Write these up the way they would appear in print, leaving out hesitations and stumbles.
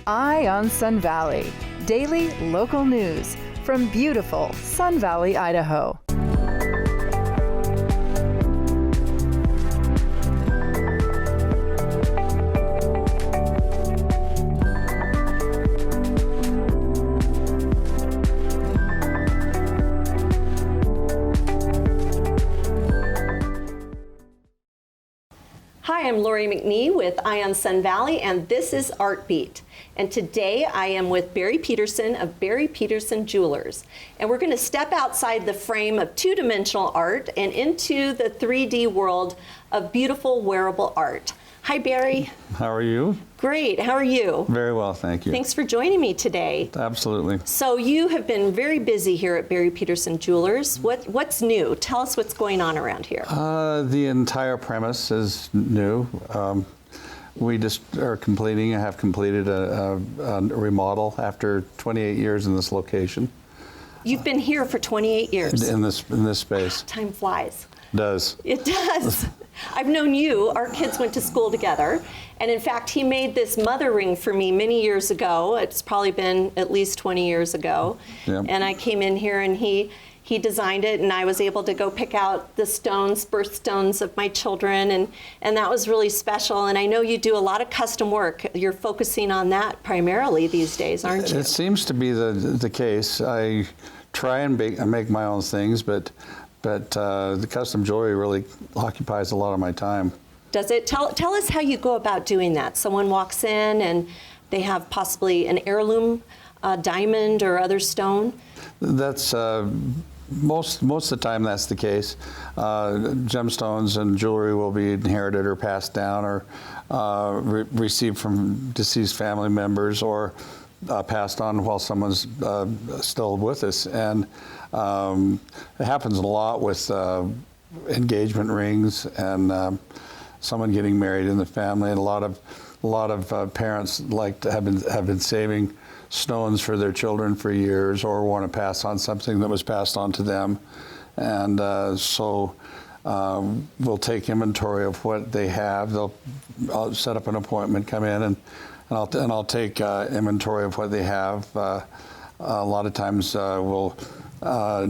Eye on Sun Valley, daily local news from beautiful Sun Valley, Idaho. Hi, I'm Lori McNee with Eye on Sun Valley, and this is Art Beat. And today I am with Barry Peterson of Barry Peterson Jewelers. And we're going to step outside the frame of two-dimensional art and into the 3D world of beautiful wearable art. Hi, Barry. How are you? Great. How are you? Very well, thank you. Thanks for joining me today. Absolutely. So you have been very busy here at Barry Peterson Jewelers. What's new? Tell us what's going on around here. The entire premise is new. We just have completed a remodel after 28 years in this location. You've been here for 28 years. In this space. Time flies. It does. It does. I've known you. Our kids went to school together. And in fact, he made this mother ring for me many years ago. It's probably been at least 20 years ago. Yep. And I came in here and he designed it, and I was able to go pick out the stones, birthstones of my children, and that was really special. And I know you do a lot of custom work. You're focusing on that primarily these days, aren't you? It seems to be the case. I try and make my own things, but the custom jewelry really occupies a lot of my time. Does it? Tell us how you go about doing that. Someone walks in and they have possibly an heirloom diamond or other stone. That's most of the time that's the case. Gemstones and jewelry will be inherited or passed down or received from deceased family members or passed on while someone's still with us. And it happens a lot with engagement rings and someone getting married in the family. And a lot of parents have been saving stones for their children for years, or want to pass on something that was passed on to them. And so we'll take inventory of what they have. I'll set up an appointment, come in, and I'll take inventory of what they have. A lot of times we'll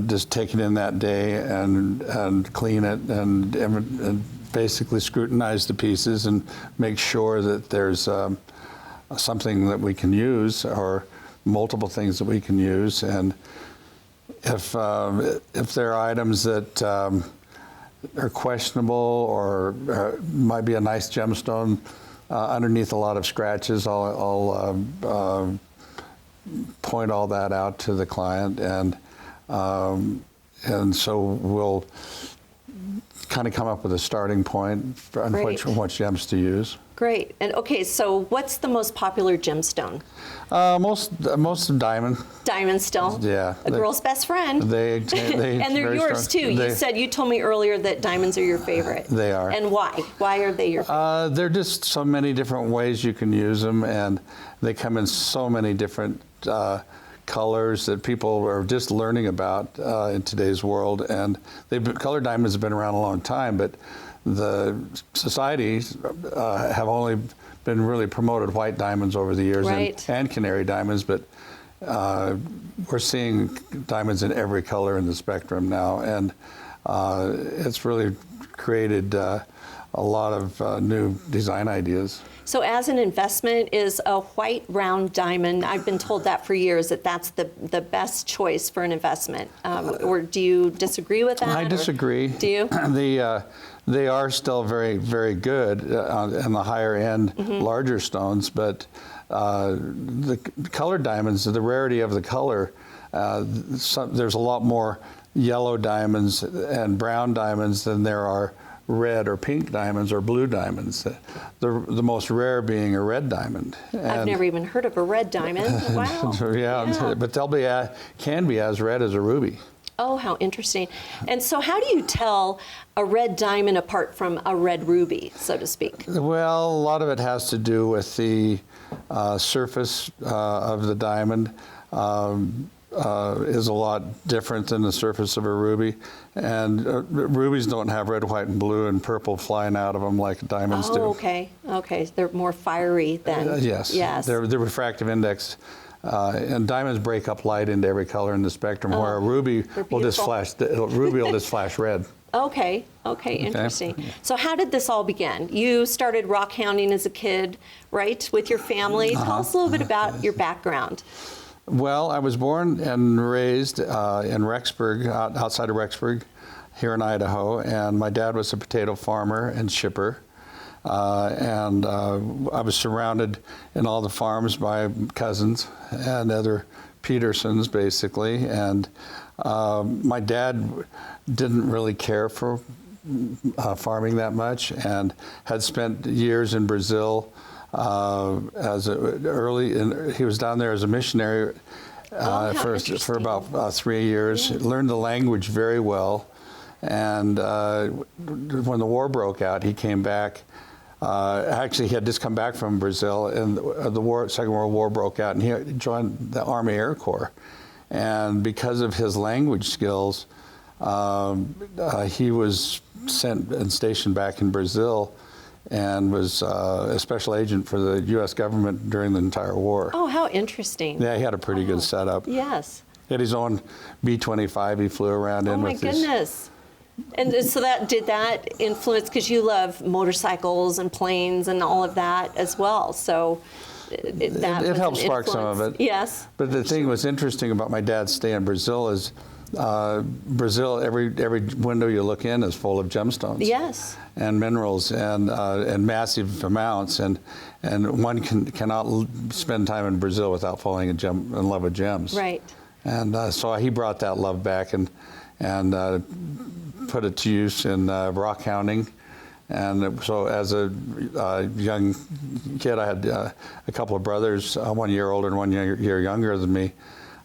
just take it in that day and clean it and basically scrutinize the pieces and make sure that there's something that we can use, or multiple things that we can use. And if there are items that are questionable or might be a nice gemstone underneath a lot of scratches, I'll point all that out to the client, and so we'll kind of come up with a starting point on what gems to use. Great. And okay, so what's the most popular gemstone? Most of diamond. Diamond still? Yeah. A girl's best friend. And they're yours too. You told me earlier that diamonds are your favorite. They are. And why? Why are they your favorite? There are just so many different ways you can use them, and they come in so many different colors that people are just learning about in today's world. And colored diamonds have been around a long time, but the societies have only been really promoted white diamonds over the years, right, and canary diamonds, but we're seeing diamonds in every color in the spectrum now, and it's really created a lot of new design ideas. So as an investment, is a white round diamond, I've been told that for years, that's the best choice for an investment. Or do you disagree with that? I disagree. Do you? They are still very, very good on the higher end, larger stones, but the colored diamonds, the rarity of the color, there's a lot more yellow diamonds and brown diamonds than there are red or pink diamonds or blue diamonds. The most rare being a red diamond. I've never even heard of a red diamond. Wow. Yeah, but can be as red as a ruby. Oh, how interesting. And so how do you tell a red diamond apart from a red ruby, so to speak? Well, a lot of it has to do with the surface of the diamond. is a lot different than the surface of a ruby, and rubies don't have red, white, and blue and purple flying out of them like diamonds do. Okay. They're more fiery then. Yes. The refractive index, and diamonds break up light into every color in the spectrum, where a ruby will just flash red. Okay, interesting. So how did this all begin? You started rock hounding as a kid, right, with your family. Tell us a little bit about your background. Well, I was born and raised in Rexburg, outside of Rexburg, here in Idaho, and my dad was a potato farmer and shipper. And I was surrounded in all the farms by cousins and other Petersons, basically. And my dad didn't really care for farming that much, and had spent years in Brazil he was down there as a missionary for about 3 years. Learned the language very well, and when the war broke out, he came back. Actually, he had just come back from Brazil, and the Second World War broke out, and he joined the Army Air Corps. And because of his language skills, he was sent and stationed back in Brazil, and was a special agent for the U.S. government during the entire war. Oh, how interesting. Yeah, he had a pretty good setup. Yes. He had his own B-25 he flew around in with. Oh, my goodness. And so did that influence, because you love motorcycles and planes and all of that as well, so it helped spark some of it. Yes. But the thing was interesting about my dad's stay in Brazil is Brazil, every window you look in is full of gemstones. Yes. And minerals and massive amounts, and one cannot spend time in Brazil without falling in love with gems. Right. And so he brought that love back and put it to use in rock hounding. And so as a young kid, I had a couple of brothers, 1 year older and 1 year younger than me,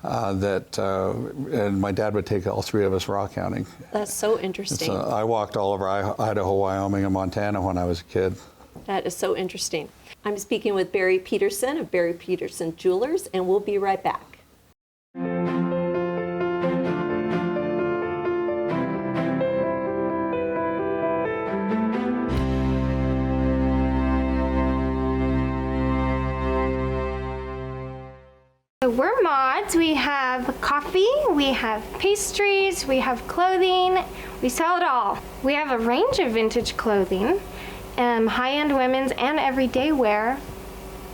and my dad would take all three of us rock hounding. That's so interesting. So I walked all over Idaho, Wyoming, and Montana when I was a kid. That is so interesting. I'm speaking with Barry Peterson of Barry Peterson Jewelers, and we'll be right back. We're mods. We have coffee, we have pastries, we have clothing. We sell it all. We have a range of vintage clothing, high-end women's and everyday wear,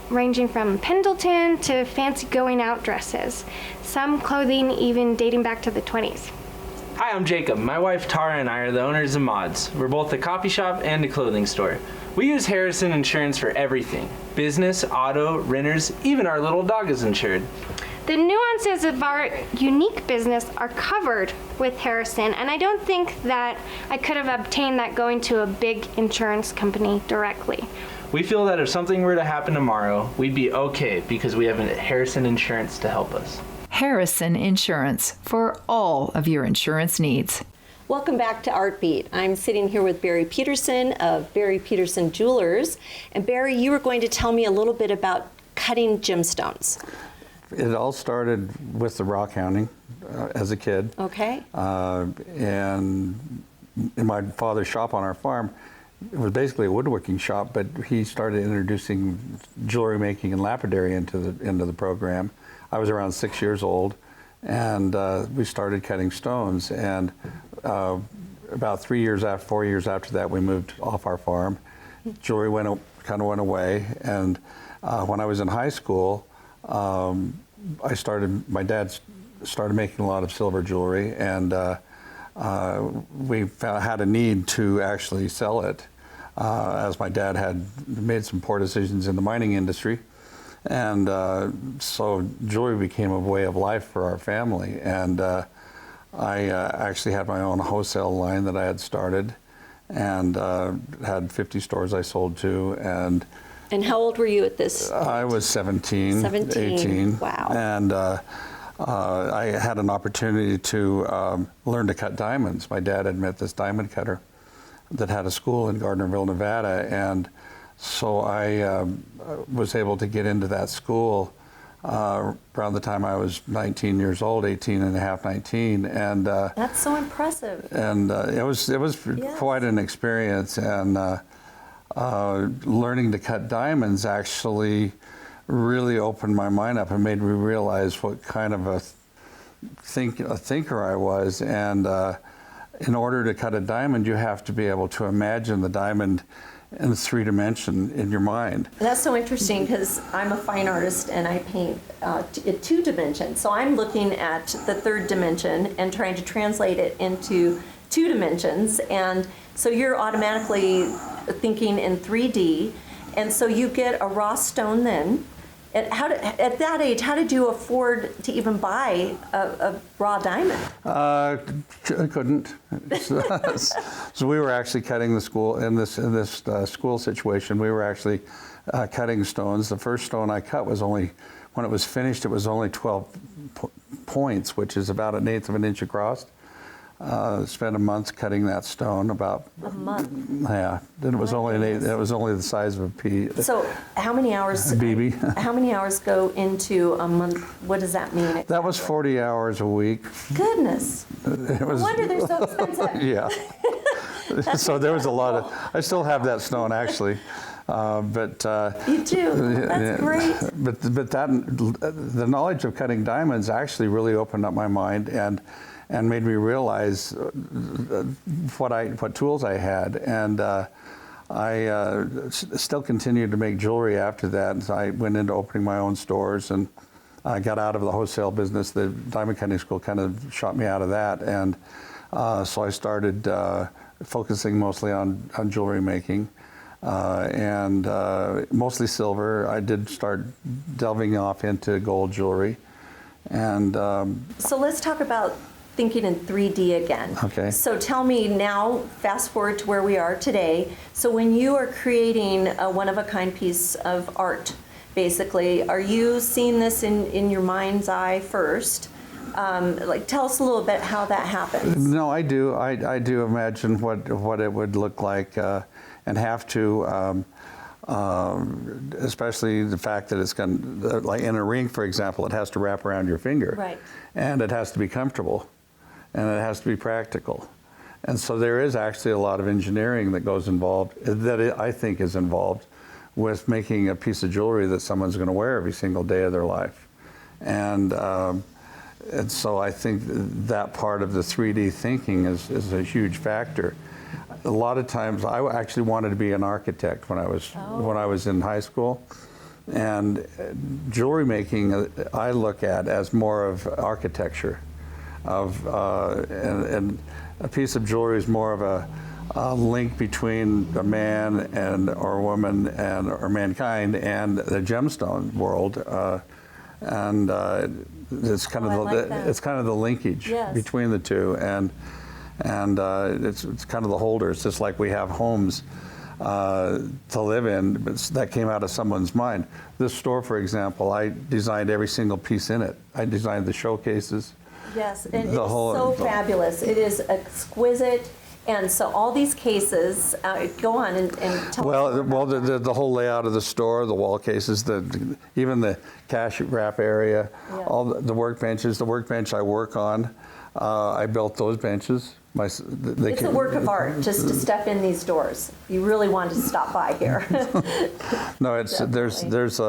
ranging from Pendleton to fancy going-out dresses. Some clothing even dating back to the 20s. Hi, I'm Jacob. My wife Tara and I are the owners of Mods. We're both a coffee shop and a clothing store. We use Harrison Insurance for everything. Business, auto, renters, even our little dog is insured. The nuances of our unique business are covered with Harrison, and I don't think that I could have obtained that going to a big insurance company directly. We feel that if something were to happen tomorrow, we'd be okay because we have Harrison Insurance to help us. Harrison Insurance, for all of your insurance needs. Welcome back to Artbeat. I'm sitting here with Barry Peterson of Barry Peterson Jewelers. And Barry, you were going to tell me a little bit about cutting gemstones. It all started with the rock hounding as a kid. Okay. And in my father's shop on our farm, it was basically a woodworking shop, but he started introducing jewelry making and lapidary into the program. I was around 6 years old, and we started cutting stones. And about 4 years after that, we moved off our farm. Jewelry kind of went away, and when I was in high school, my dad started making a lot of silver jewelry, and we had a need to actually sell it, as my dad had made some poor decisions in the mining industry. And so jewelry became a way of life for our family. And I actually had my own wholesale line that I had started, and had 50 stores I sold to. And how old were you at this point? I was 17, 18. Wow. And I had an opportunity to learn to cut diamonds. My dad had met this diamond cutter that had a school in Gardnerville, Nevada. And so I was able to get into that school around the time I was 19 years old, 18 and a half, 19, and That's so impressive. and it was Yes. quite an experience, and learning to cut diamonds actually really opened my mind up and made me realize what kind of a thinker I was. And in order to cut a diamond, you have to be able to imagine the diamond in 3 dimension in your mind. And that's so interesting because I'm a fine artist and I paint in 2 dimensions. So I'm looking at the 3rd dimension and trying to translate it into 2 dimensions. And so you're automatically thinking in 3D. And so you get a raw stone then. And at that age, how did you afford to even buy a raw diamond? I couldn't. So we were actually cutting the school in this school situation. We were actually cutting stones. The first stone I cut was only, when it was finished, it was only 12 points, which is about 1/8 of an inch across. Spent a month cutting that stone. About A month. Yeah. Then it was only it was only the size of a pea. So how many hours? BB. How many hours go into a month? What does that mean? That was 40 hours a week. Goodness. It No was. wonder they're so expensive. Yeah. So there was a lot of. I still have that stone actually, but. You do. That's great. But that the knowledge of cutting diamonds actually really opened up my mind and made me realize what tools I had, and I still continued to make jewelry after that. So I went into opening my own stores, and I got out of the wholesale business. The diamond cutting school kind of shot me out of that, and so I started focusing mostly on jewelry making. And mostly silver. I did start delving off into gold jewelry, and So let's talk about thinking in 3D again. Okay. So tell me now, fast forward to where we are today. So when you are creating a one-of-a-kind piece of art, basically, are you seeing this in your mind's eye first? Like, tell us a little bit how that happens. No, I do. I do imagine what it would look like, and have to. Especially the fact that it's going to, like in a ring, for example, it has to wrap around your finger, Right. And it has to be comfortable, and it has to be practical, and so there is actually a lot of engineering that goes involved, I think is involved with making a piece of jewelry that someone's going to wear every single day of their life, and so I think that part of the 3D thinking is a huge factor. A lot of times, I actually wanted to be an architect when I was in high school, and jewelry making I look at as more of architecture, and a piece of jewelry is more of a link between a man or a woman or mankind and the gemstone world, and it's kind of the linkage Yes. between the two, and it's kind of the holders, just like we have homes to live in, but that came out of someone's mind. This store, for example, I designed every single piece in it. I designed the showcases. Yes, and it's The whole- so fabulous. It is exquisite. And so all these cases, go on and tell us. Well, the whole layout of the store, the wall cases, even the cash wrap area, Yeah. all the workbenches. The workbench I work on, I built those benches. It's a work of art just to step in these doors. You really want to stop by here. No, Definitely. there's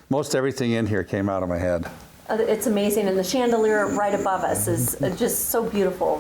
most everything in here came out of my head. It's amazing, and the chandelier right above us is just so beautiful.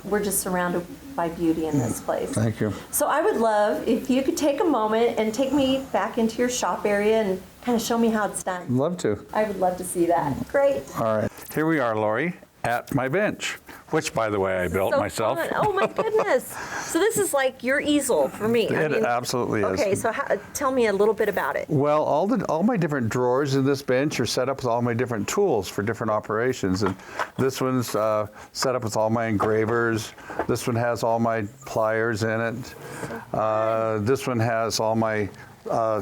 We're just surrounded by beauty in this place. Thank you. So I would love if you could take a moment and take me back into your shop area and kind of show me how it's done. Love to. I would love to see that. Great. All right. Here we are, Lori, at my bench, which, by the way, I built So myself. fun. Oh my goodness. So this is like your easel for me. It absolutely is. Okay, so tell me a little bit about it. Well, all my different drawers in this bench are set up with all my different tools for different operations. And this one's set up with all my engravers. This one has all my pliers in it. This one has all my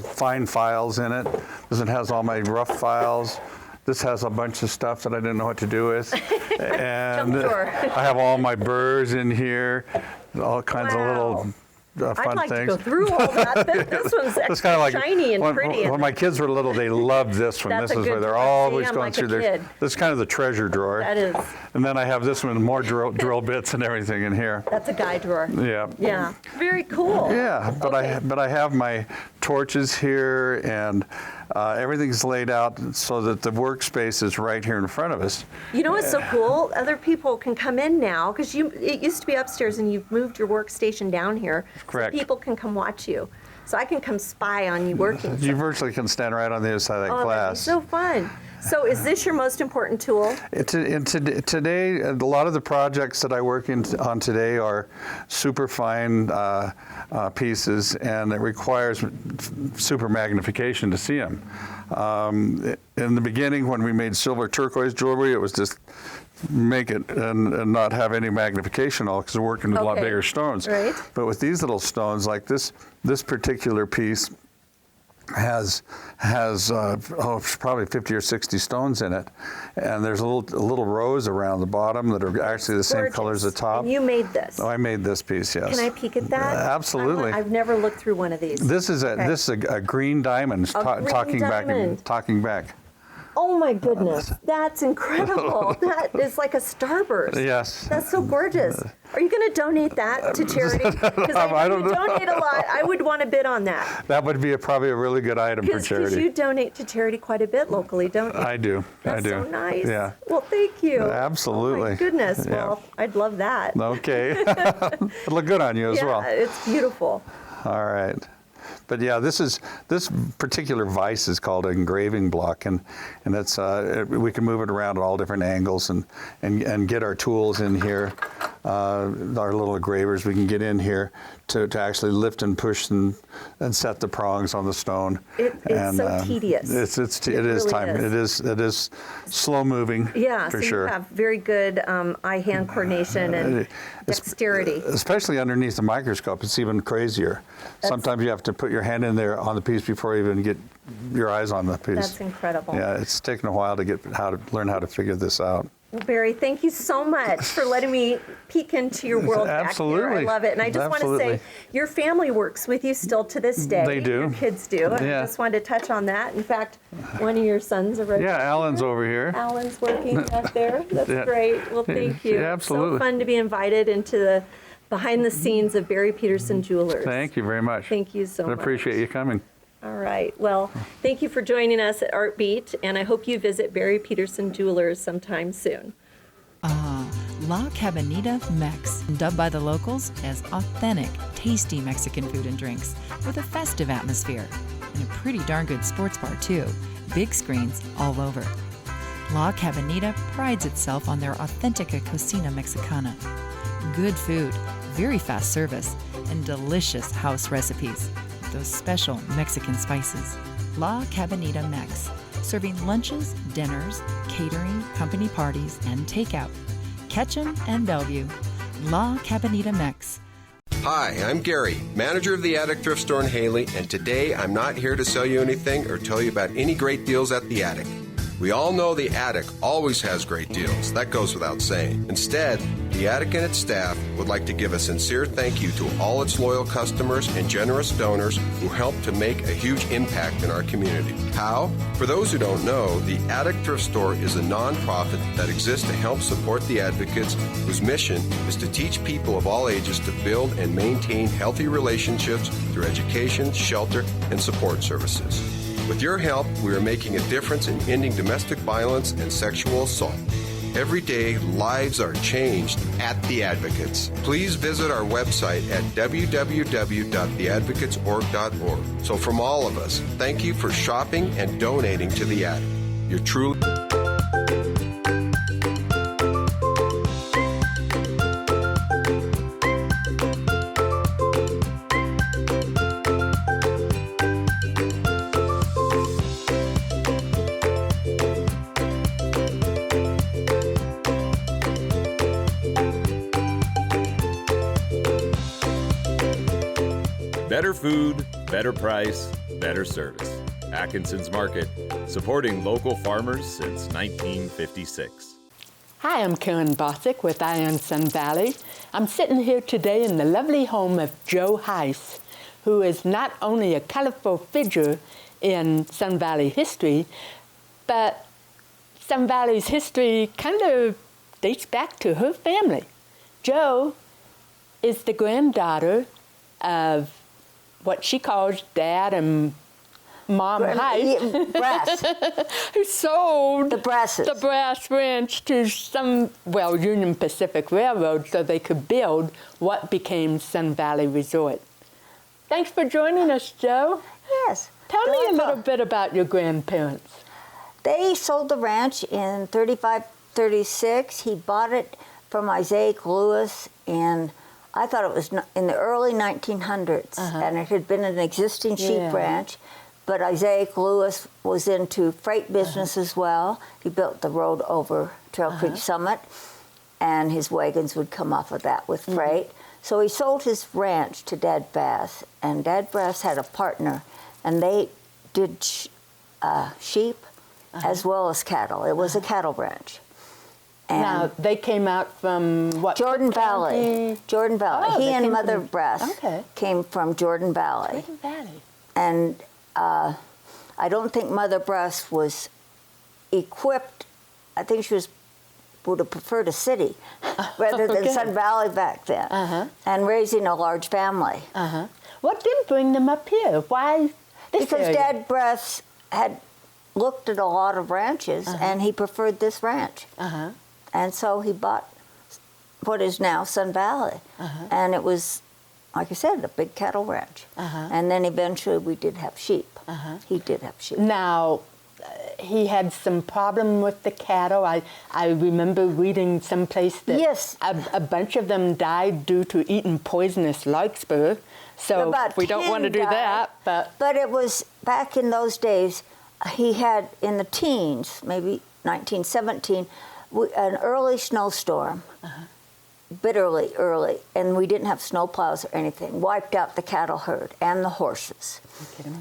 fine files in it. This one has all my rough files. This has a bunch of stuff that I didn't know what to do with. And Jump drawer. I have all my burrs in here, all kinds of little fun things. I'd like to go through all that. This one's It's kind of like shiny and pretty. When my kids were little, they loved this one. That's This a is good where they're drawer. always See, I'm going like through a their. kid. This is kind of the treasure drawer. That is. And then I have this one with more drill bits and everything in here. That's a guy drawer. Yeah. Yeah. Very cool. Yeah, but Okay. I have my torches here, and everything's laid out so that the workspace is right here in front of us. You know what's so cool? Other people can come in now because it used to be upstairs and you've moved your workstation down here. Correct. So people can come watch you. So I can come spy on you working. You virtually can stand right on the other side of that Oh, that'd be glass. so fun. So is this your most important tool? Today, a lot of the projects that I work on today are super fine pieces, and it requires super magnification to see them. In the beginning, when we made silver turquoise jewelry, it was just make it and not have any magnification at all because we're working with a lot Okay. bigger stones. Right. But with these little stones, like this particular piece has probably 50 or 60 stones in it, and there's a little rows around the bottom that are actually the same Gorgeous. color as the top. And you made this. Oh, I made this piece, yes. Can I peek at that? Absolutely. I've never looked through one of these. This is a green diamond green talking diamond. back. Talking back. Oh my goodness, that's incredible. That is like a starburst. Yes. That's so gorgeous. Are you going to donate that to charity? Because I don't you know. donate a lot. I would want to bid on that. That would be probably a really good item for Because charity. you donate to charity quite a bit locally, don't you? I do. That's I do. so nice. Yeah. Well, thank you. Absolutely. Oh my goodness. Yeah. Well, I'd love that. Okay. It'll look good on you as Yeah, well. it's beautiful. All right. But yeah, this particular vise is called an engraving block, and it's we can move it around at all different angles and get our tools in here, our little engravers. We can get in here to actually lift and push and set the prongs on the stone. It's so tedious. It is really time. is. It is slow moving. Yeah, for so sure. you have very good eye-hand coordination and dexterity. Especially underneath the microscope, it's even crazier. Sometimes you have to put your hand in there on the piece before you even get your eyes on the piece. That's incredible. Yeah, it's taken a while to learn how to figure this out. Well, Barry, thank you so much for letting me peek into your world back here. I Absolutely. love it. And I just want to Absolutely. say, your family works with you still to this day. They do. Your kids do. And Yeah. I just wanted to touch on that. In fact, one of your sons are right Yeah, Alan's over here. Alan's working back there. That's Yeah. great. Well, thank you. Yeah, absolutely. So fun to be invited into the behind the scenes of Barry Peterson Jewelers. Thank you very much. Thank you so I much. appreciate you coming. All right. Well, thank you for joining us at Art Beat, and I hope you visit Barry Peterson Jewelers sometime soon. La Cabanita Mex, dubbed by the locals as authentic, tasty Mexican food and drinks with a festive atmosphere. And a pretty darn good sports bar, too. Big screens all over. La Cabanita prides itself on their authentica cocina mexicana. Good food, very fast service, and delicious house recipes with those special Mexican spices. La Cabanita Mex, serving lunches, dinners, catering, company parties, and takeout. Ketchum and Bellevue. La Cabanita Mex. Hi, I'm Gary, manager of the Attic Thrift Store in Haley, and today I'm not here to sell you anything or tell you about any great deals at the Attic. We all know the Attic always has great deals. That goes without saying. Instead, the Attic and its staff would like to give a sincere thank you to all its loyal customers and generous donors who help to make a huge impact in our community. How? For those who don't know, the Attic Thrift Store is a nonprofit that exists to help support the advocates whose mission is to teach people of all ages to build and maintain healthy relationships through education, shelter, and support services. With your help, we are making a difference in ending domestic violence and sexual assault. Every day, lives are changed at The Advocates. Please visit our website at www.theadvocatesorg.org. So from all of us, thank you for shopping and donating to The Attic. You're truly... Better food, better price, better service. Atkinson's Market, supporting local farmers since 1956. Hi, I'm Karen Bothick with Ion Sun Valley. I'm sitting here today in the lovely home of Joe Heiss, who is not only a colorful figure in Sun Valley history, but Sun Valley's history kind of dates back to her family. Joe is the granddaughter of what she calls Dad and Mom Heiss, Brass. who sold The Brasses. the Brass Ranch to Union Pacific Railroad so they could build what became Sun Valley Resort. Thanks for joining us, Joe. Yes. Tell me a little bit about your grandparents. They sold the ranch in 35, 36. He bought it from Isaiah Lewis in, I thought it was in the early 1900s, and it had been an existing sheep ranch. But Isaiah Lewis was into freight business as well. He built the road over Trail Creek Summit, and his wagons would come off of that with freight. So he sold his ranch to Dad Bass, and Dad Bass had a partner, and they did sheep as well as cattle. It was a cattle ranch. And now, they came out from what? Jordan County? Valley. Jordan Valley. Oh, he they and came Mother from- Brass came from Jordan Valley. Jordan Valley. And I don't think Mother Brass was equipped. I think she would have preferred a city rather than Sun Valley back then, and raising a large family. What did bring them up here? Why this Because area? Dad Brass had looked at a lot of ranches, and he preferred this ranch. And so he bought what is now Sun Valley. And it was, like I said, a big cattle ranch. And then eventually we did have sheep. He did have sheep. Now, he had some problem with the cattle. I remember reading someplace that Yes. a bunch of them died due to eating poisonous larkspur. So About we don't 10 want to do died, that. But it was back in those days, he had in the teens, maybe 1917, an early snowstorm, bitterly early, and we didn't have snowplows or anything, wiped out the cattle herd and the horses.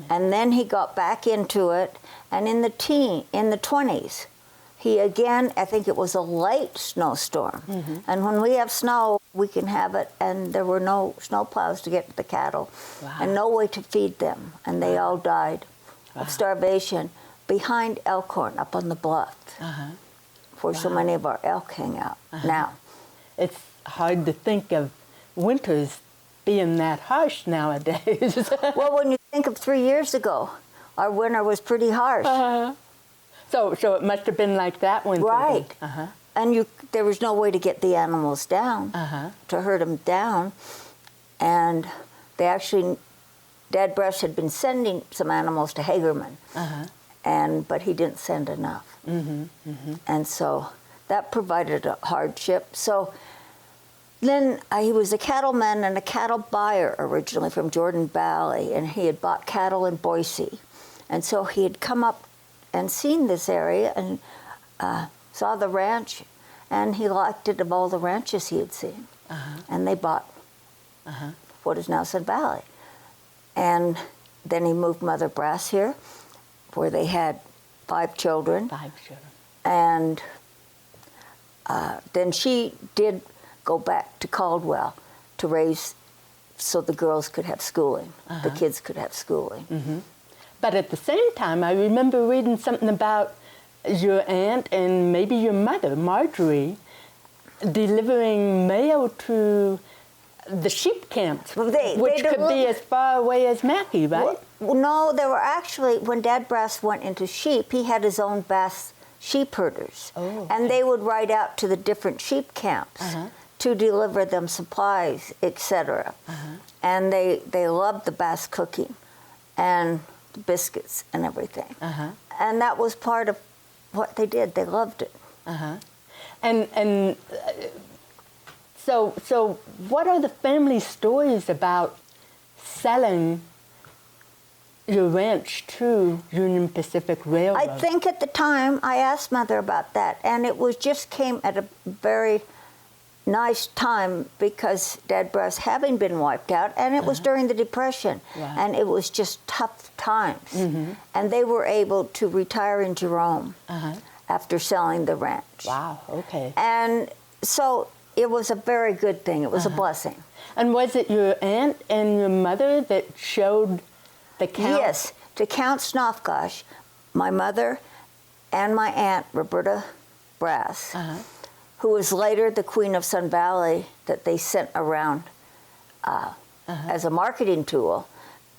And then he got back into it, and in the 20s, he again, I think it was a late snowstorm. And when we have snow, we can have it, and there were no snowplows to get to the cattle, and no way to feed them, and they all died of starvation behind Elkhorn up on the bluff, where so many of our elk hang out now. it's hard to think of winters being that harsh nowadays. Well, when you think of 3 years ago, our winter was pretty harsh. So it must have been like that winter. Right. And there was no way to get the animals down, to herd them down. And they actually, Dad Brass had been sending some animals to Hagerman, but he didn't send enough. And so that provided a hardship. So then he was a cattleman and a cattle buyer originally from Jordan Valley, and he had bought cattle in Boise. And so he had come up and seen this area and saw the ranch, and he liked it of all the ranches he had seen. And they bought what is now Sun Valley. And then he moved Mother Brass here, where they had 5 children. 5 children. And then she did go back to Caldwell to raise so the girls could have schooling, the kids could have schooling. But at the same time, I remember reading something about your aunt and maybe your mother, Marjorie, delivering mail to the sheep camps, which could be as far away as Mackey, right? Well, no, there were actually, when Dad Brass went into sheep, he had his own Bass sheep herders. And they would ride out to the different sheep camps to deliver them supplies, etc. And they loved the Bass cooking and the biscuits and everything. And that was part of what they did. They loved it. So what are the family stories about selling your ranch to Union Pacific Railroad? I think at the time, I asked Mother about that, and it was just came at a very nice time because Dad Brass having been wiped out, and it was during the Depression, and it was just tough times. And they were able to retire in Jerome after selling the ranch. Wow, okay. And so it was a very good thing. It was a blessing. And was it your aunt and your mother that showed the Count? Yes, to Count Snofgosh, my mother and my aunt, Roberta Brass, who was later the Queen of Sun Valley, that they sent around as a marketing tool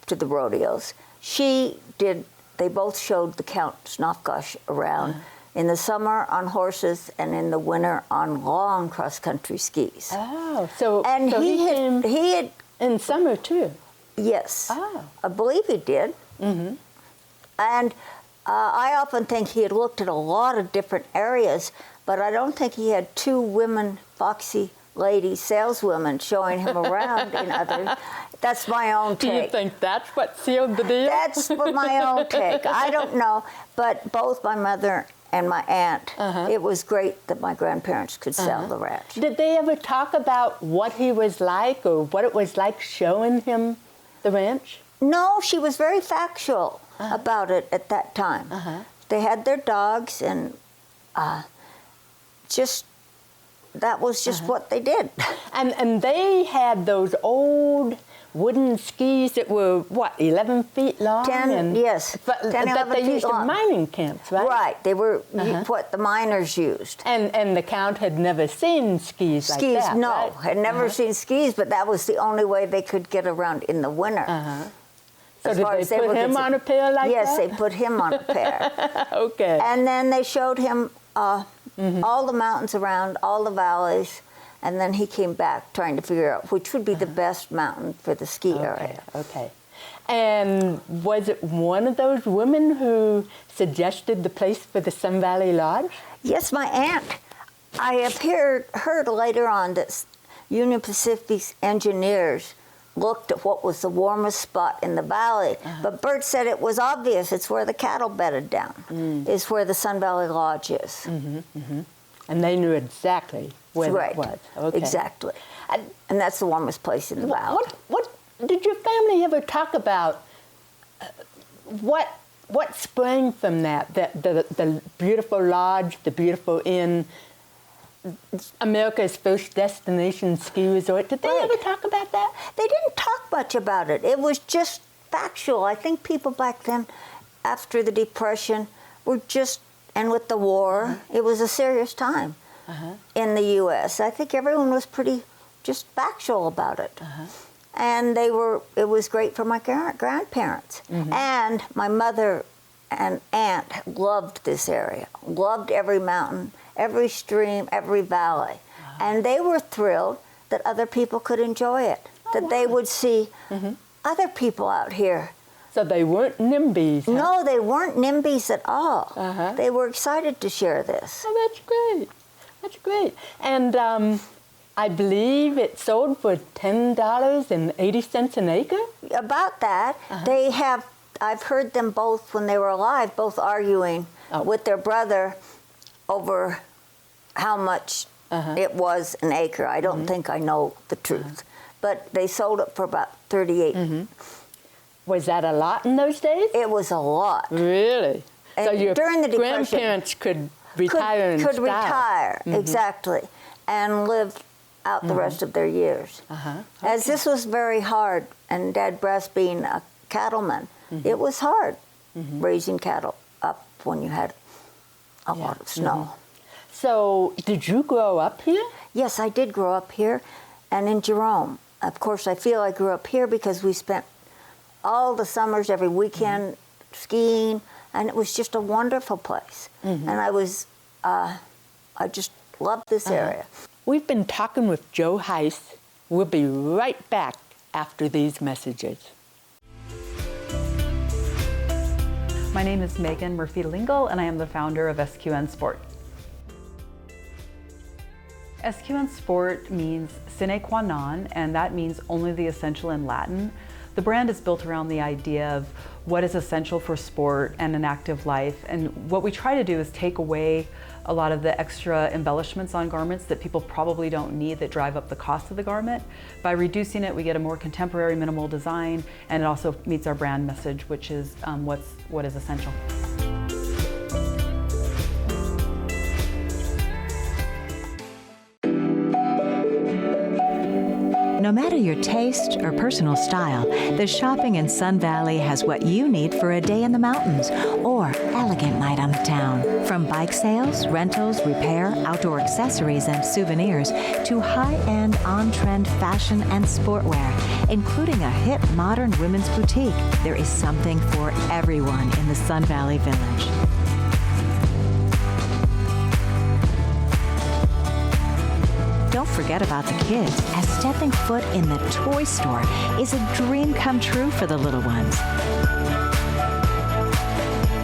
to the rodeos. They both showed the Count Snofgosh around in the summer on horses and in the winter on long cross-country skis. Oh, so he had in summer too? Yes. Oh. I believe he did. Mm-hmm. And I often think he had looked at a lot of different areas, but I don't think he had two women, foxy lady saleswomen showing him around in others. That's my own take. Do you think that's what sealed the deal? That's my own take. I don't know, but both my mother and my aunt, it was great that my grandparents could sell the ranch. Did they ever talk about what he was like or what it was like showing him the ranch? No, she was very factual about it at that time. They had their dogs, and that was just what they did. And they had those old wooden skis that were, 11 feet long? 10, yes. 10, 11 that they feet used long. in mining camps, right? Right. They were what the miners used. And the Count had never seen skis like Skis, that, no. right? Had never seen skis, but that was the only way they could get around in the winter. So did they put him on a pair like yes, that? Yes, they put him on a pair. Okay. And then they showed him all the mountains around, all the valleys, and then he came back trying to figure out which would be the best mountain for the ski area. Okay. And was it one of those women who suggested the place for the Sun Valley Lodge? Yes, my aunt. I have heard later on that Union Pacific's engineers looked at what was the warmest spot in the valley. But Bert said it was obvious. It's where the cattle bedded down, is where the Sun Valley Lodge is. And they knew exactly where it was. Okay. Exactly. And that's the warmest place in the valley. What did your family ever talk about? What sprang from that? The beautiful lodge, the beautiful inn, America's first destination ski resort. Did they ever talk about that? They didn't talk much about it. It was just factual. I think people back then, after the Depression, were just, and with the war, it was a serious time in the U.S. I think everyone was pretty just factual about it. And it was great for my grandparents. And my mother and aunt loved this area, loved every mountain, every stream, every valley. And they were thrilled that other people could enjoy it, that they would see other people out here. So they weren't NIMBYs? Huh? No, they weren't NIMBYs at all. They were excited to share this. Oh, that's great. That's great. And I believe it sold for $10.80 an acre? About that. I've heard them both, when they were alive, both arguing with their brother over how much it was an acre. I don't think I know the truth. But they sold it for about $38. Was that a lot in those days? It was a lot. Really? And so your during the Depression, grandparents could retire in could style. retire, exactly, and live out the rest of their years. As this was very hard, and Dad Brass being a cattleman, it was hard raising cattle up when you had a lot of snow. So, did you grow up here? Yes, I did grow up here, and in Jerome. Of course, I feel I grew up here because we spent all the summers, every weekend, skiing, and it was just a wonderful place. And I just loved this area. We've been talking with Joe Heiss. We'll be right back after these messages. My name is Megan Murphy-Lingle, and I am the founder of SQN Sport. SQN Sport means sine qua non, and that means only the essential in Latin. The brand is built around the idea of what is essential for sport and an active life. And what we try to do is take away a lot of the extra embellishments on garments that people probably don't need that drive up the cost of the garment. By reducing it, we get a more contemporary, minimal design, and it also meets our brand message, which is what is essential. No matter your taste or personal style, the shopping in Sun Valley has what you need for a day in the mountains or elegant night on the town. From bike sales, rentals, repair, outdoor accessories, and souvenirs to high-end, on-trend fashion and sportwear, including a hip, modern women's boutique, there is something for everyone in the Sun Valley Village. Don't forget about the kids, as stepping foot in the toy store is a dream come true for the little ones.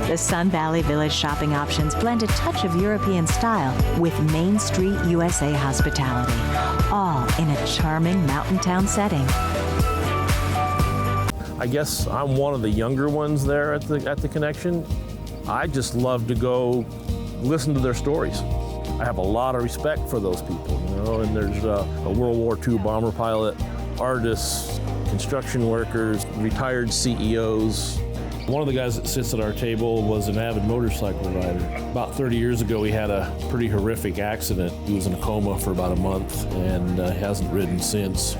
The Sun Valley Village shopping options blend a touch of European style with Main Street USA hospitality, all in a charming mountain town setting. I guess I'm one of the younger ones there at the Connection. I just love to go listen to their stories. I have a lot of respect for those people, and there's a World War II bomber pilot, artists, construction workers, retired CEOs. One of the guys that sits at our table was an avid motorcycle rider. About 30 years ago, he had a pretty horrific accident. He was in a coma for about a month and hasn't ridden since.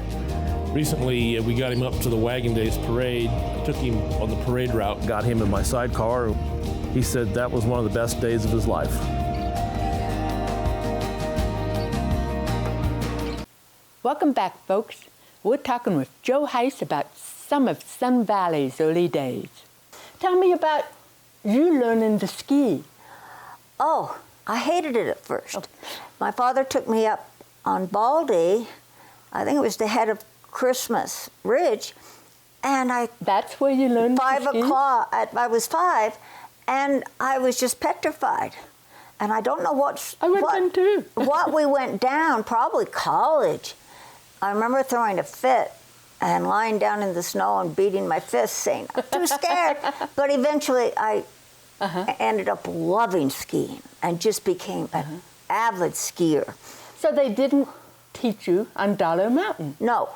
Recently, we got him up to the Wagon Days parade. I took him on the parade route, got him in my sidecar. He said that was one of the best days of his life. Welcome back, folks. We're talking with Joe Heiss about some of Sun Valley's early days. Tell me about you learning to ski. Oh, I hated it at first. My father took me up on Baldy, I think it was the head of Christmas Ridge, and That's where you learned to ski? 5 o'clock, I was 5, and I was just petrified. And I don't know what we went down, probably college. I remember throwing a fit and lying down in the snow and beating my fists, saying, I'm too scared. But eventually I ended up loving skiing and just became an avid skier. So they didn't teach you on Dollar Mountain? No,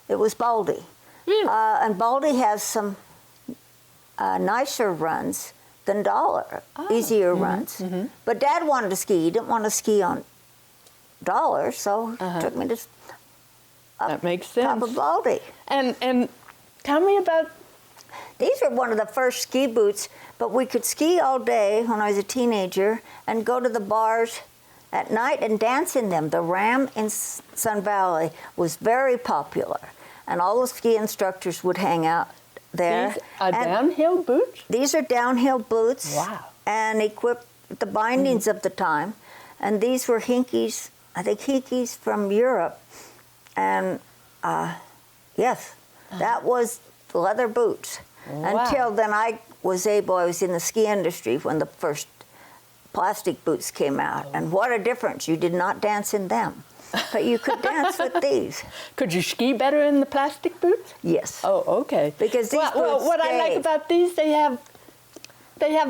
it was Baldy. Really? And Baldy has some nicer runs than Dollar, easier runs. But Dad wanted to ski. He didn't want to ski on Dollar, so he took me to that makes sense. top of Baldy. And tell me about... These were one of the first ski boots, but we could ski all day when I was a teenager and go to the bars at night and dance in them. The Ram in Sun Valley was very popular, and all the ski instructors would hang out there. These are downhill boots? These are downhill boots. Wow. And equipped with the bindings of the time. And these were Hinkies, I think Hinkies from Europe. And yes, that was leather boots. Wow. Until then I was in the ski industry when the first plastic boots came out. And what a difference. You did not dance in them. But you could dance with these. Could you ski better in the plastic boots? Yes. Oh, okay. Because these boots what I like about these, they have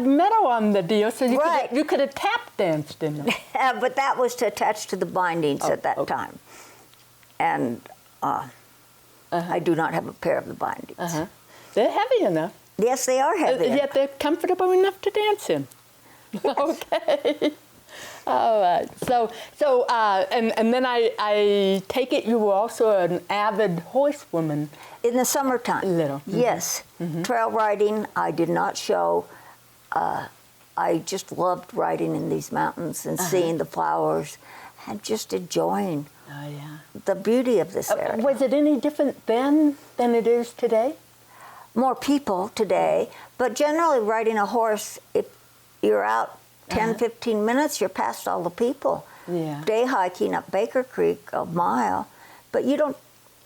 metal on the deal, so you could have tap danced in them. But that was to attach to the bindings at that time. And I do not have a pair of the bindings. They're heavy enough. Yes, they are heavy. Yet they're comfortable enough to dance in. Yes. Okay. All right. So and then I take it you were also an avid horsewoman. In the summertime. A little. Yes. Trail riding, I did not show. I just loved riding in these mountains and seeing the flowers and just enjoying the beauty of this area. Was it any different then than it is today? More people today, but generally riding a horse, if you're out 10, 15 minutes, you're past all the people. Yeah. Day hiking up Baker Creek, a mile, but you don't,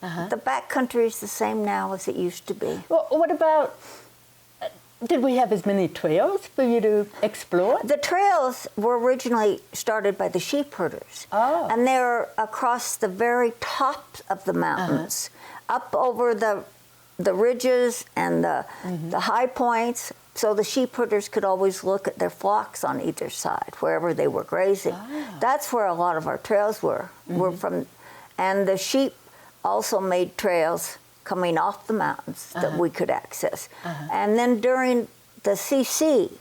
the backcountry is the same now as it used to be. Well, what about, did we have as many trails for you to explore? The trails were originally started by the sheep herders. Oh. And they're across the very tops of the mountains, up over the ridges and the high points, so the sheep herders could always look at their flocks on either side, wherever they were grazing. That's where a lot of our trails were from. And the sheep also made trails coming off the mountains that we could access. And then during the CC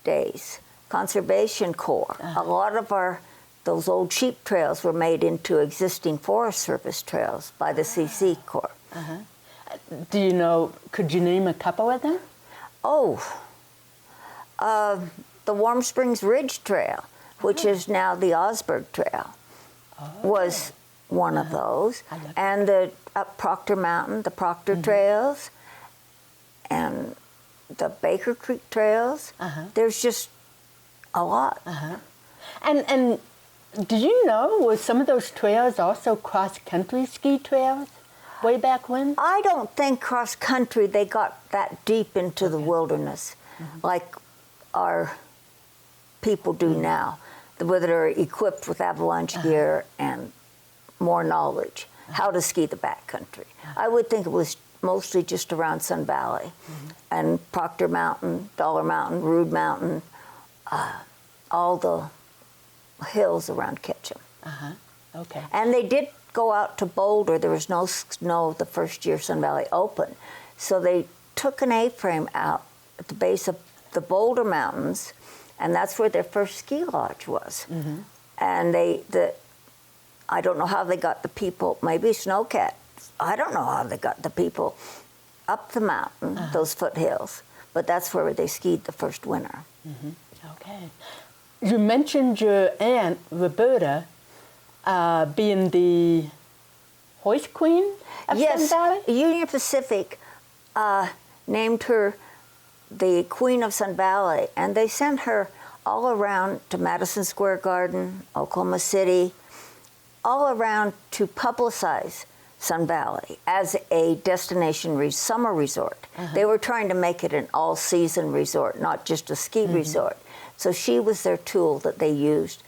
days, Conservation Corps, a lot of our those old sheep trails were made into existing Forest Service trails by the CC Corps. Do you know, could you name a couple of them? Oh, the Warm Springs Ridge Trail, which is now the Osberg Trail, was one of those. And the up Proctor Mountain, the Proctor Trails, and the Baker Creek Trails. There's just a lot. And do you know, were some of those trails also cross-country ski trails way back when? I don't think cross-country, they got that deep into the wilderness like our people do now, where they're equipped with avalanche gear and more knowledge, how to ski the backcountry. I would think it was mostly just around Sun Valley and Proctor Mountain, Dollar Mountain, Rude Mountain, all the hills around Ketchum. Okay. And they did go out to Boulder. There was no snow the first year Sun Valley opened. So they took an A-frame out at the base of the Boulder Mountains, and that's where their first ski lodge was. And I don't know how they got the people, maybe snowcat. I don't know how they got the people up the mountain, those foothills, but that's where they skied the first winter. Okay. You mentioned your aunt, Roberta, being the hoist queen of Sun Valley? Union Pacific named her the Queen of Sun Valley, and they sent her all around to Madison Square Garden, Oklahoma City, all around to publicize Sun Valley as a destination summer resort. They were trying to make it an all-season resort, not just a ski resort. So she was their tool that they used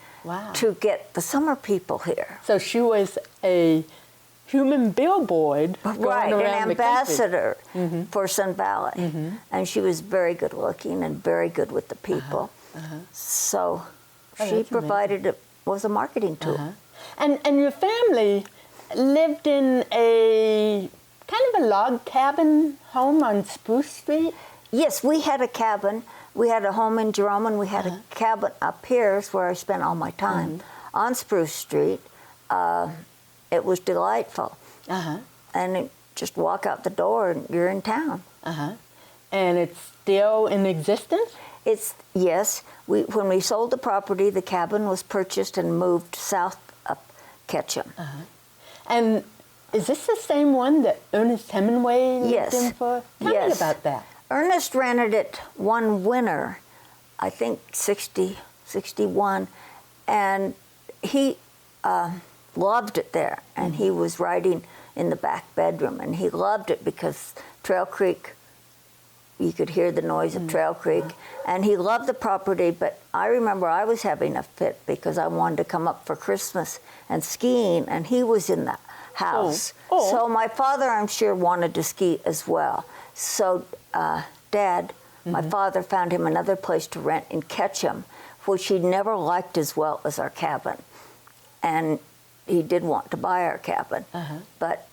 to get the summer people here. So she was a human billboard going around an ambassador for Sun Valley. And she was very good looking and very good with the people. So she provided was a marketing tool. And your family lived in a kind of a log cabin home on Spruce Street? Yes, we had a cabin. We had a home in Jerome, and we had a cabin up here, is where I spent all my time, on Spruce Street. It was delightful. And just walk out the door and you're in town. And it's still in existence? Yes. When we sold the property, the cabin was purchased and moved south up Ketchum. And is this the same one that Ernest Hemingway lived in for? Tell me about that. Ernest rented it one winter, I think 60, 61, and he loved it there. And he was writing in the back bedroom, and he loved it because Trail Creek, you could hear the noise of Trail Creek, and he loved the property. But I remember I was having a fit because I wanted to come up for Christmas and skiing, and he was in the house. So my father, I'm sure, wanted to ski as well. So Dad, my father, found him another place to rent in Ketchum, which he never liked as well as our cabin. And he did want to buy our cabin, but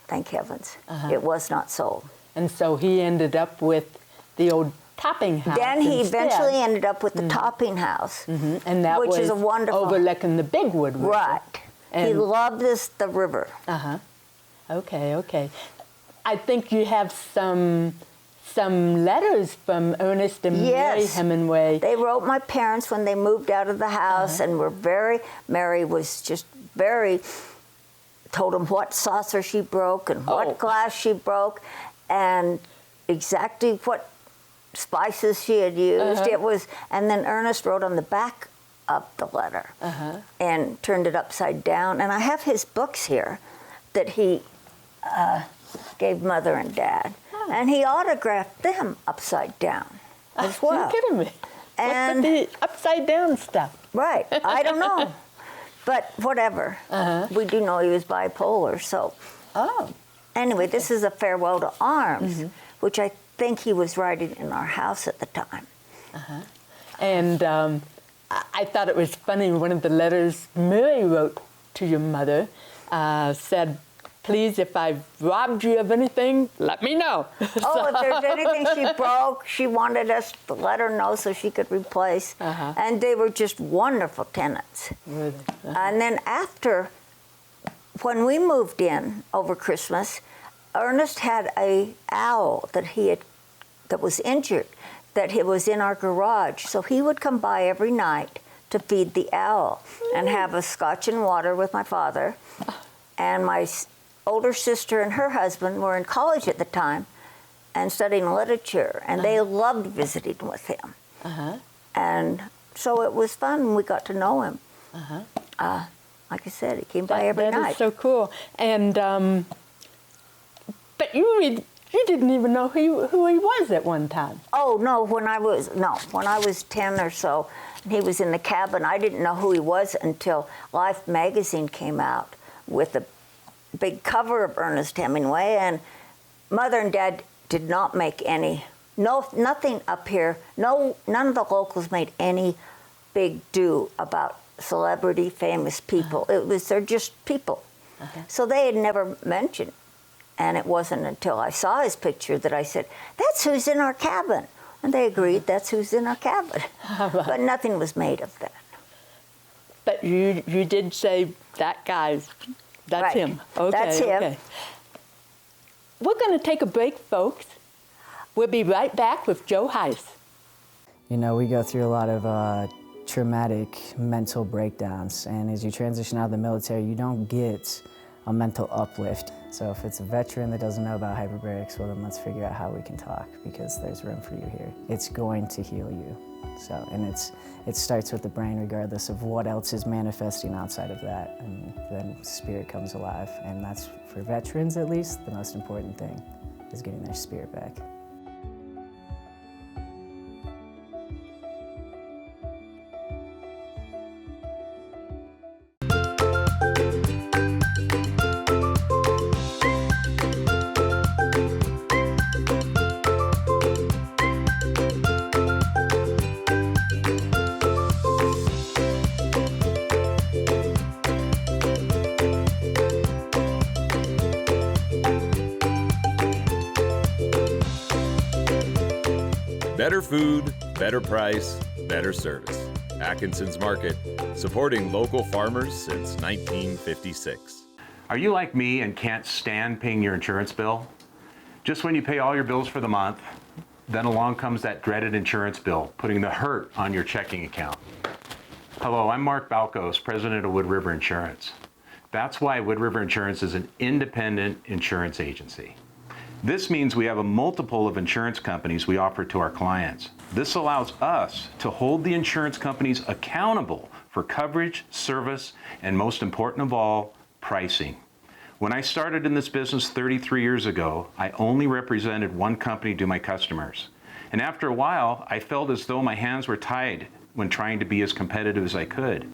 thank heavens, it was not sold. And so he ended up with the old topping house. Then he eventually ended up with the topping house, and that which was is a wonderful overlooking the Bigwood River. Right. And he loved the river. Okay. I think you have some letters from Ernest and Mary Hemingway. They wrote my parents when they moved out of the house, and were Mary was just very, told them what saucer she broke and what glass she broke, and exactly what spices she had used. It was, and then Ernest wrote on the back of the letter and turned it upside down. And I have his books here that he gave Mother and Dad, and he autographed them upside down as well. You're kidding me. And what's with the upside down stuff? Right, I don't know, but whatever. We do know he was bipolar, so. Anyway, this is a farewell to arms, which I think he was writing in our house at the time. And I thought it was funny, one of the letters Mary wrote to your mother said, Please, if I've robbed you of anything, let me know. Oh, if there's anything she broke, she wanted us to let her know so she could replace. And they were just wonderful tenants. Really? And then after, when we moved in over Christmas, Ernest had a owl that was injured, that he was in our garage. So he would come by every night to feed the owl and have a scotch and water with my father. And my older sister and her husband were in college at the time and studying literature, and they loved visiting with him. And so it was fun. We got to know him. Like I said, he came by every night. That is so cool. And but you didn't even know who he was at one time. Oh no, when I was 10 or so, and he was in the cabin. I didn't know who he was until Life magazine came out with a big cover of Ernest Hemingway, and Mother and Dad did not make nothing up here. None of the locals made any big do about celebrity, famous people. They're just people. So they had never mentioned, and it wasn't until I saw his picture that I said, "That's who's in our cabin," and they agreed that's who's in our cabin. But nothing was made of that. But you did say that guy's. That's right. him. Okay, that's him. Okay. We're going to take a break, folks. We'll be right back with Joe Heiss. You know, we go through a lot of traumatic mental breakdowns, and as you transition out of the military, you don't get a mental uplift. So if it's a veteran that doesn't know about hyperbarics, well then let's figure out how we can talk, because there's room for you here. It's going to heal you. So, and it starts with the brain regardless of what else is manifesting outside of that, and then spirit comes alive. And that's, for veterans at least, the most important thing is getting their spirit back. Better food, better price, better service. Atkinson's Market, supporting local farmers since 1956. Are you like me and can't stand paying your insurance bill? Just when you pay all your bills for the month, then along comes that dreaded insurance bill, putting the hurt on your checking account. Hello, I'm Mark Balkos, president of Wood River Insurance. That's why Wood River Insurance is an independent insurance agency. This means we have a multiple of insurance companies we offer to our clients. This allows us to hold the insurance companies accountable for coverage, service, and most important of all, pricing. When I started in this business 33 years ago, I only represented one company to my customers. And after a while, I felt as though my hands were tied when trying to be as competitive as I could.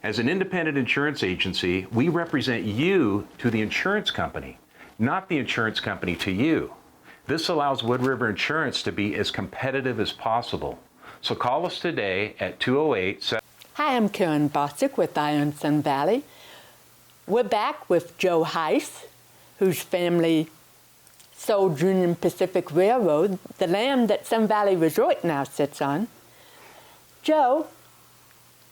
As an independent insurance agency, we represent you to the insurance company, not the insurance company to you. This allows Wood River Insurance to be as competitive as possible. So call us today at 208. Hi, I'm Karen Bosick with Iron Sun Valley. We're back with Joe Heiss, whose family sold Union Pacific Railroad, the land that Sun Valley Resort now sits on. Joe,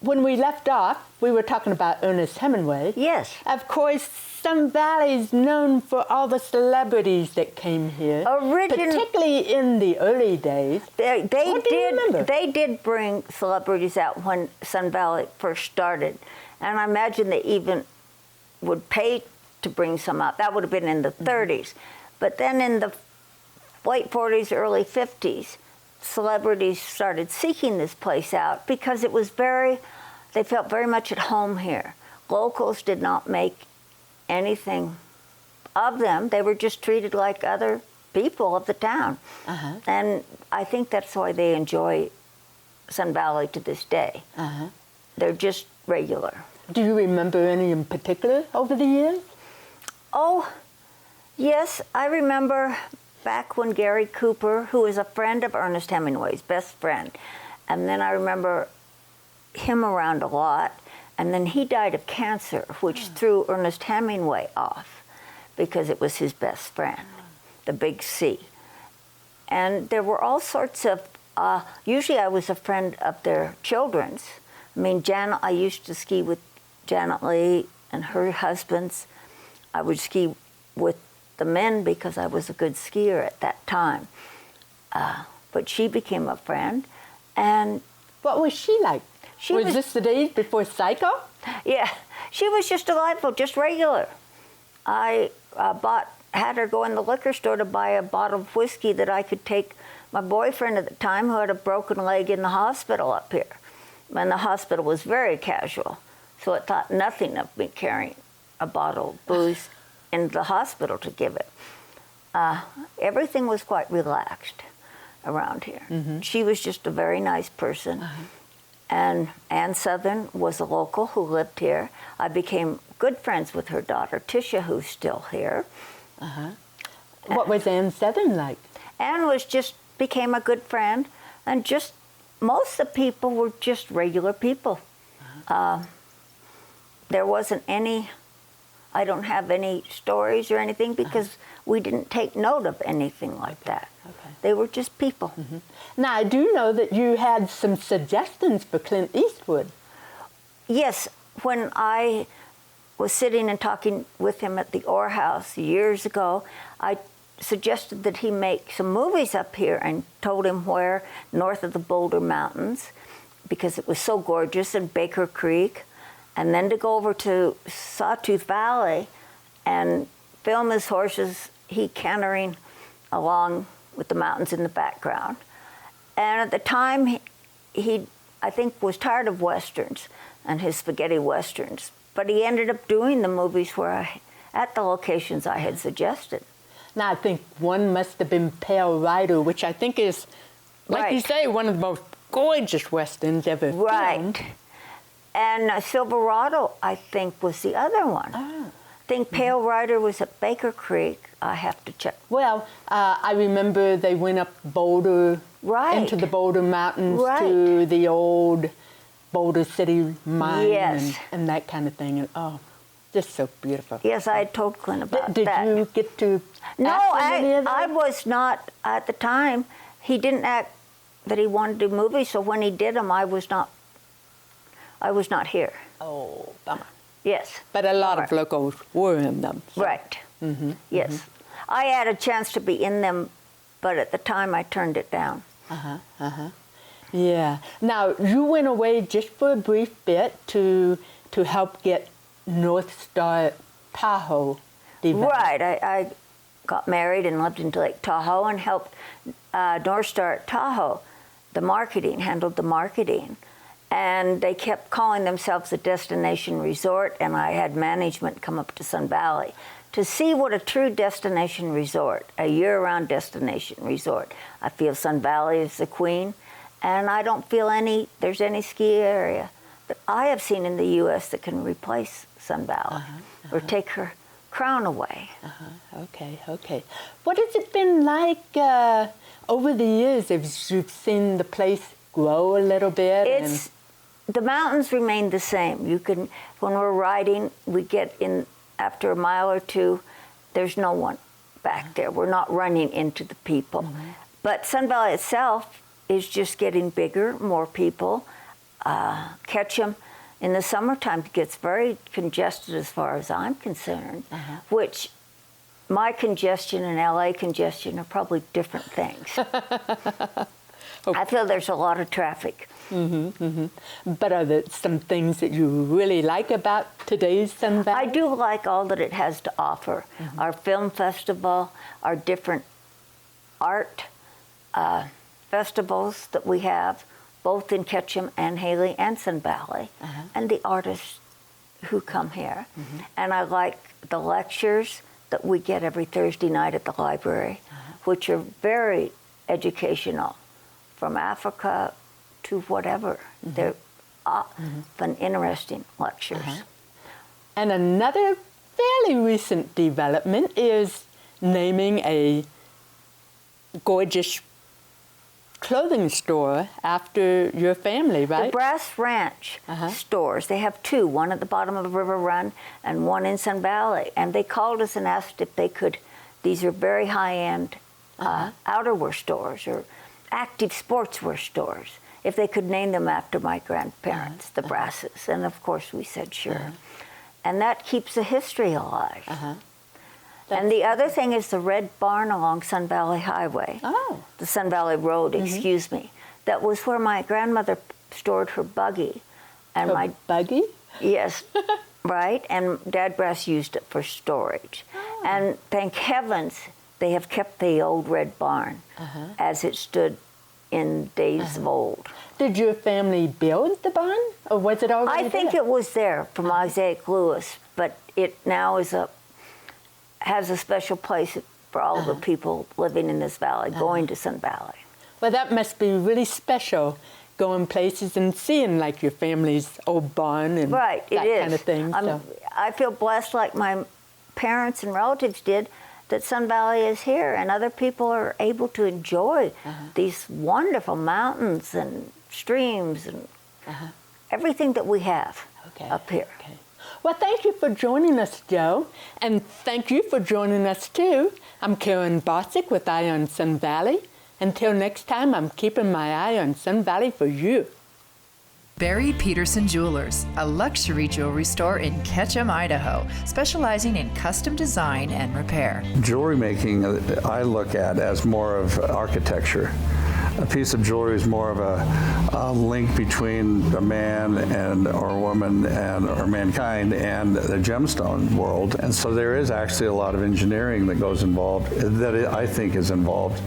when we left off, we were talking about Ernest Hemingway. Yes. Of course, Sun Valley's known for all the celebrities that came here, particularly in the early days. They did bring celebrities out when Sun Valley first started, and I imagine they even would pay to bring some out. That would have been in the 30s. But then in the late 40s, early 50s, celebrities started seeking this place out because it was they felt very much at home here. Locals did not make anything of them. They were just treated like other people of the town. And I think that's why they enjoy Sun Valley to this day. They're just regular. Do you remember any in particular over the years? Oh, yes. I remember back when Gary Cooper, who was a friend of Ernest Hemingway's, best friend, and then I remember him around a lot. And then he died of cancer, which threw Ernest Hemingway off because it was his best friend, the big C. And there were all sorts of, usually I was a friend of their children's. I mean, I used to ski with Janet Lee and her husbands. I would ski with the men because I was a good skier at that time. But she became a friend. And what was she like? Was this the days before Psycho? Yeah, she was just delightful, just regular. I had her go in the liquor store to buy a bottle of whiskey that I could take my boyfriend at the time, who had a broken leg, in the hospital up here. And the hospital was very casual, so it thought nothing of me carrying a bottle of booze into the hospital to give it. Everything was quite relaxed around here. Mm-hmm. She was just a very nice person. Uh-huh. And Ann Southern was a local who lived here. I became good friends with her daughter, Tisha, who's still here. Uh-huh. What was Ann Southern like? Ann became a good friend, and just most of the people were just regular people. Uh-huh. There wasn't any, I don't have any stories or anything because we didn't take note of anything like that. Okay. They were just people. Mm-hmm. Now, I do know that you had some suggestions for Clint Eastwood. Yes, when I was sitting and talking with him at the Orr House years ago, I suggested that he make some movies up here and told him where, north of the Boulder Mountains, because it was so gorgeous, and Baker Creek, and then to go over to Sawtooth Valley and film his horses, he cantering along with the mountains in the background. And at the time, he I think, was tired of Westerns and his spaghetti Westerns. But he ended up doing the movies at the locations I had suggested. Now, I think one must have been Pale Rider, which I think is, like you say, one of the most gorgeous Westerns ever filmed. And Silverado, I think, was the other one. I think Pale Rider was at Baker Creek. I have to check. Well, I remember they went up Boulder, into the Boulder Mountains to the old Boulder City mine and that kind of thing. And just so beautiful. Yes, I had told Clint about that. Did you get to No, ask him any of that? I was not, at the time, he didn't act that he wanted to do movies, so when he did them, I was not here. Oh, bummer. Yes. But a lot of locals were in them. So. Right. Mm-hmm. Yes. Mm-hmm. I had a chance to be in them, but at the time I turned it down. Yeah. Now, you went away just for a brief bit to help get North Star Tahoe developed. Right. I got married and lived in Lake Tahoe and helped North Star Tahoe, handled the marketing. And they kept calling themselves a destination resort, and I had management come up to Sun Valley to see what a true destination resort, a year-round destination resort. I feel Sun Valley is the queen, and I don't feel there's any ski area that I have seen in the U.S. that can replace Sun Valley or take her crown away. Okay. What has it been like over the years as you've seen the place grow a little bit? The mountains remain the same. When we're riding, we get in after a mile or two, there's no one back there. We're not running into the people. But Sun Valley itself is just getting bigger, more people. Ketchum in the summertime gets very congested as far as I'm concerned, which my congestion and LA congestion are probably different things. I feel there's a lot of traffic. But are there some things that you really like about today's Sun Valley? I do like all that it has to offer. Our film festival, our different art festivals that we have, both in Ketchum and Haley and Sun Valley, and the artists who come here. And I like the lectures that we get every Thursday night at the library, which are very educational, from Africa to whatever. They're often interesting lectures. And another fairly recent development is naming a gorgeous clothing store after your family, right? The Brass Ranch stores. They have two, one at the bottom of the River Run and one in Sun Valley. And they called us and asked if they could, these are very high-end outerwear stores or active sportswear stores, if they could name them after my grandparents, the Brasses. And of course we said sure. And that keeps the history alive. And the other thing is the Red Barn along Sun Valley Highway. The Sun Valley Road, excuse me. That was where my grandmother stored her buggy. And her buggy? Yes, right. And Dad Brass used it for storage. And thank heavens they have kept the old Red Barn as it stood in days of old. Did your family build the barn, or was it already I think there? it was there from Isaac Lewis, but it now is has a special place for all the people living in this valley, going to Sun Valley. Well, that must be really special, going places and seeing like your family's old barn and that kind of thing. I feel blessed, like my parents and relatives did, that Sun Valley is here and other people are able to enjoy these wonderful mountains and streams and everything that we have up here. Well, thank you for joining us, Joe, and thank you for joining us too. I'm Karen Bosick with Eye on Sun Valley. Until next time, I'm keeping my eye on Sun Valley for you. Barry Peterson Jewelers, a luxury jewelry store in Ketchum, Idaho, specializing in custom design and repair. Jewelry making, I look at as more of architecture. A piece of jewelry is more of a link between a man and or woman or mankind and the gemstone world. And so there is actually a lot of engineering that goes involved, that I think is involved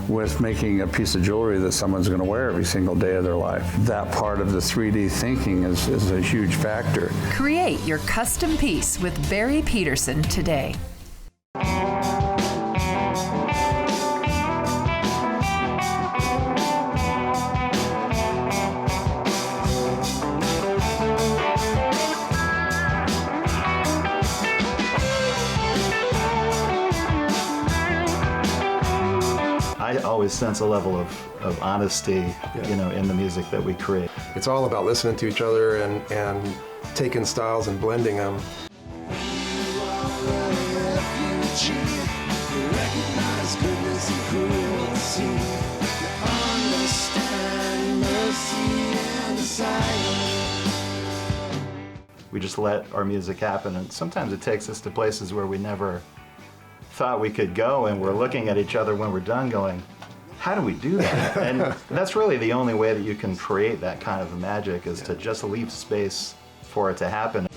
with making a piece of jewelry that someone's going to wear every single day of their life. That part of the 3D thinking is a huge factor. Create your custom piece with Barry Peterson today. I always sense a level of honesty, you know, in the music that we create. It's all about listening to each other and taking styles and blending them. We just let our music happen, and sometimes it takes us to places where we never thought we could go, and we're looking at each other when we're done going, how do we do that? And that's really the only way that you can create that kind of magic, is to just leave space for it to happen.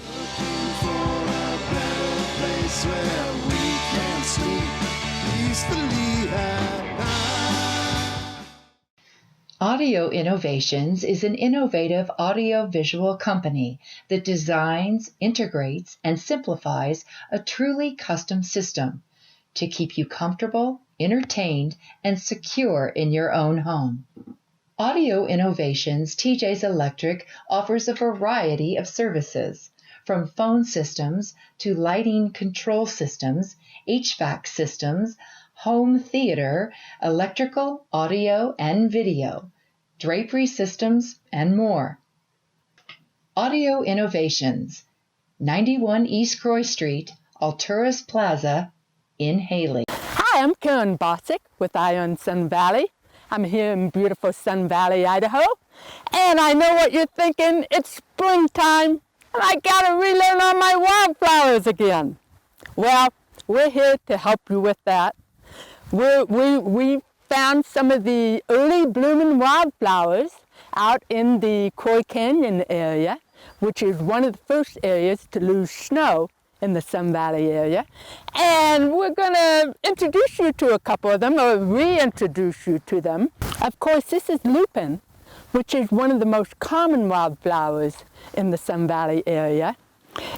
Audio Innovations is an innovative audio-visual company that designs, integrates, and simplifies a truly custom system to keep you comfortable, entertained, and secure in your own home. Audio Innovations TJ's Electric offers a variety of services, from phone systems to lighting control systems, HVAC systems, home theater, electrical, audio, and video, drapery systems, and more. Audio Innovations, 91 East Croy Street, Alturas Plaza, in Haley. Hi, I'm Karen Bosick with Eye on Sun Valley. I'm here in beautiful Sun Valley, Idaho. And I know what you're thinking, it's springtime, and I gotta relearn all my wildflowers again. Well, we're here to help you with that. We found some of the early blooming wildflowers out in the Croy Canyon area, which is one of the first areas to lose snow in the Sun Valley area. And we're gonna introduce you to a couple of them, or reintroduce you to them. Of course, this is lupin, which is one of the most common wildflowers in the Sun Valley area.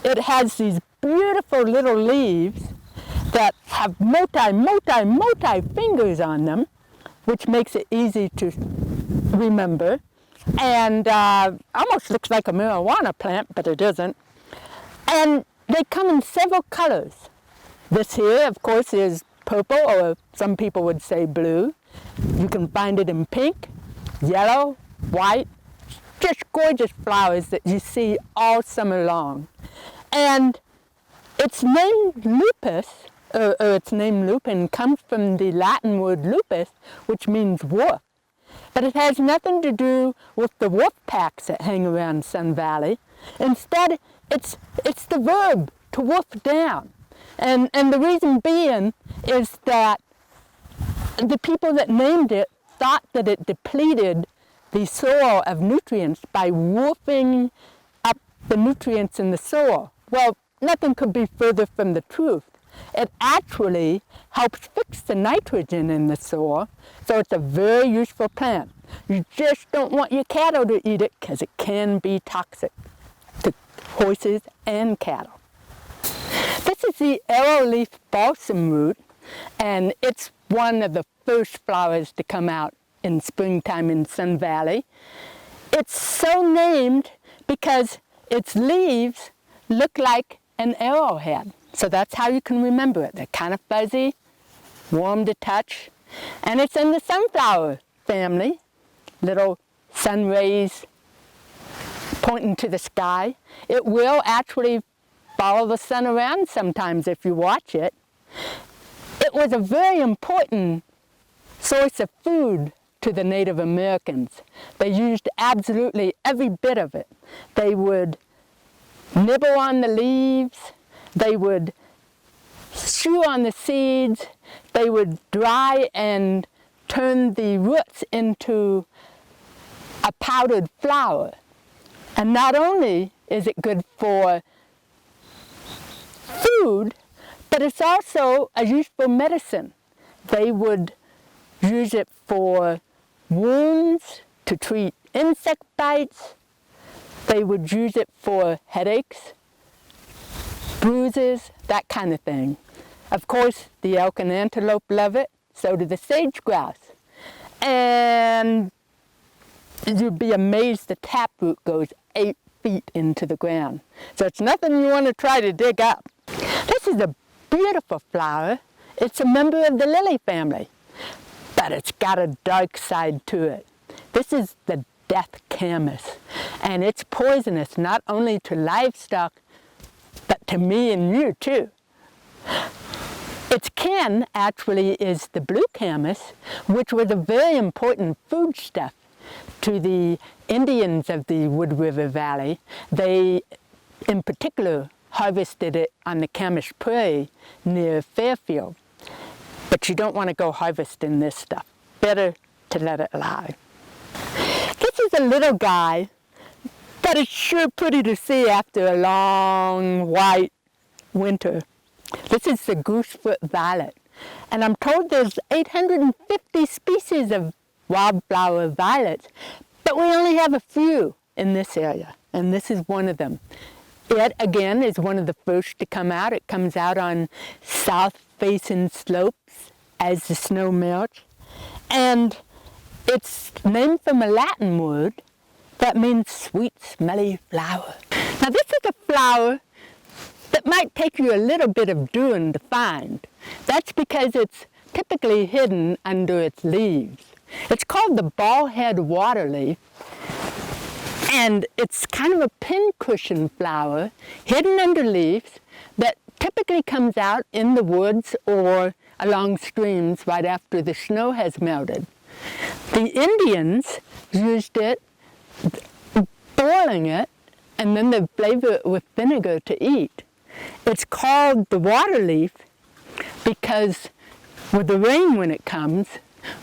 It has these beautiful little leaves that have multi fingers on them, which makes it easy to remember. And almost looks like a marijuana plant, but it isn't. And they come in several colors. This here, of course, is purple, or some people would say blue. You can find it in pink, yellow, white, just gorgeous flowers that you see all summer long. And it's named lupus, or its name lupin, comes from the Latin word lupus, which means wolf. But it has nothing to do with the wolf packs that hang around Sun Valley. Instead, it's the verb to wolf down. And the reason being is that the people that named it thought that it depleted the soil of nutrients by wolfing up the nutrients in the soil. Well, nothing could be further from the truth. It actually helps fix the nitrogen in the soil, so it's a very useful plant. You just don't want your cattle to eat it because it can be toxic to horses and cattle. This is the arrowleaf balsam root, and it's one of the first flowers to come out in springtime in Sun Valley. It's so named because its leaves look like an arrowhead. So that's how you can remember it. They're kind of fuzzy, warm to touch, and it's in the sunflower family. Little sun rays pointing to the sky. It will actually follow the sun around sometimes if you watch it. It was a very important source of food to the Native Americans. They used absolutely every bit of it. They would nibble on the leaves, they would chew on the seeds, they would dry and turn the roots into a powdered flour. And not only is it good for food, but it's also a useful medicine. They would use it for wounds, to treat insect bites. They would use it for headaches, bruises, that kind of thing. Of course, the elk and antelope love it, so do the sage-grouse. And you'd be amazed the taproot goes 8 feet into the ground. So it's nothing you want to try to dig up. This is a beautiful flower. It's a member of the lily family, but it's got a dark side to it. This is the death camas, and it's poisonous not only to livestock, but to me and you too. Its kin actually is the blue camas, which was a very important foodstuff to the Indians of the Wood River Valley. They, in particular, harvested it on the Camas Prairie near Fairfield. But you don't want to go harvesting this stuff. Better to let it lie. This is a little guy, but it's sure pretty to see after a long white winter. This is the goosefoot violet, and I'm told there's 850 species of wildflower violets, but we only have a few in this area, and this is one of them. It, again, is one of the first to come out. It comes out on south-facing slopes as the snow melts, and it's named from a Latin word that means sweet, smelly flower. Now, this is a flower that might take you a little bit of doing to find. That's because it's typically hidden under its leaves. It's called the ballhead waterleaf, and it's kind of a pincushion flower hidden under leaves that typically comes out in the woods or along streams right after the snow has melted. The Indians used it, boiling it, and then they flavor it with vinegar to eat. It's called the waterleaf because with the rain when it comes,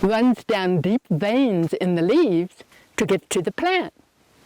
runs down deep veins in the leaves to get to the plant.